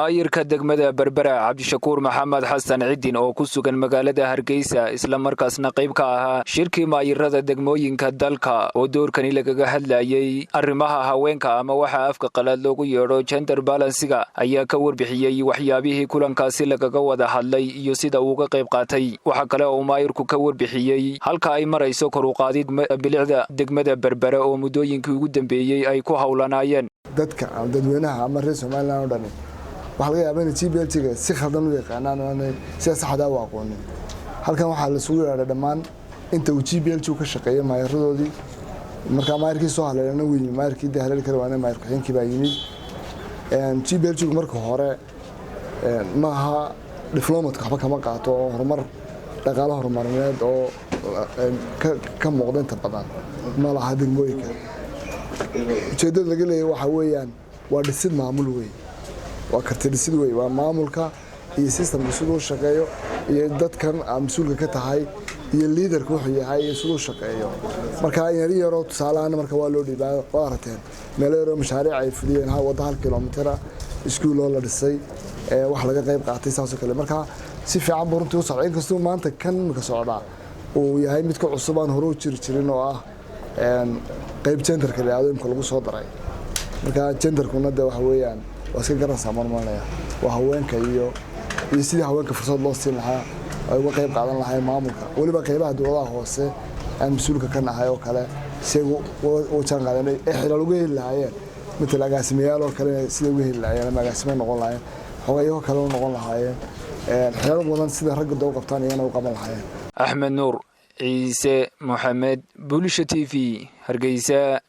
maayirka degmada Berbera Cabdishakuur Maxamed Xasan Ciidin oo ku sugan magaalada Hargeysa isla markaasna qayb ka ahaa shirkii maayirada degmooyinka dalka oo doorkani lagaga hadlayay arrimaha haweenka ama waxa afka qalaad loogu yeero gender balance-ga ayaa ka warbixiyay waxyaabihii kulankaasi lagaga wada hadlay iyo sida uu uga qayb qaatay waxa kale oo maayirku ka warbixiyay halka ay marayso kor u qaadid bilicda degmada Berbera oo muddooyinkii ugu dambeeyay ay ku hawlanaayeen dadweynaha ama reer Soomaaliland oo dhan waxa laga yaabaa in GBLT-ga si khaldan u yaqaanaan oo si sax ah u aqoonin halkan waxa la isugu yeeray dhamaan inta uu GBLT ka shaqeeyo maayiradoodii marka maayirkii soo haleelana weyn maayirkii dahlal kale waana maayir xigeenkii baa yimid GBLT marka hore maaha diplomat waxba kama qaato horumar dhaqaale horumarineed oo ka muuqda inta badan ma laha degmooyinka ujeedada laga leeyahay waxa weeyaan waa dhisid maamul weyn waa kartidsid way waa maamulka iyo systemka sidoo shaqeeyo iyo dadkan mas'uulka ka tahay iyo leaderku wuxuu yahay sidoo shaqeeyo marka yaro tusaalahan marka waa loo dhibaa qaarateen meel yaro mashaariic ay fuliyeen wada 1 kilomitir iskuul oo la dhisay wax laga qayb qaatay saas oo kale marka si fiican buruntii u socday inkastoo maanta kan ka socda oo yahay mid ka cusub aan hore u jirin oo ah qayb genderka leeyahay lagu soo daray marka genderkuna waxa weeyaan waska garan samarmanaya waa haweenka iyo sidii haweenka fursad loo siin lahaa ay uga qayb qaadan lahaayeen maamulka waliba qaybaha dowladaha hoose aan mas'uulka ka nahay oo kale isagu oo jaan qaadanay xilal uga heli lahaayeen mid agaasimayaal oo kale sida uga heli lahaayeen agaasimo noqon lahaayeen xogayo kale noqon lahaayeen xilal badan sida rag doow qabtaan iyana u qaban lahaayeen Axmed Nuur Ciise Mohamed Bulsho TV Hargeysa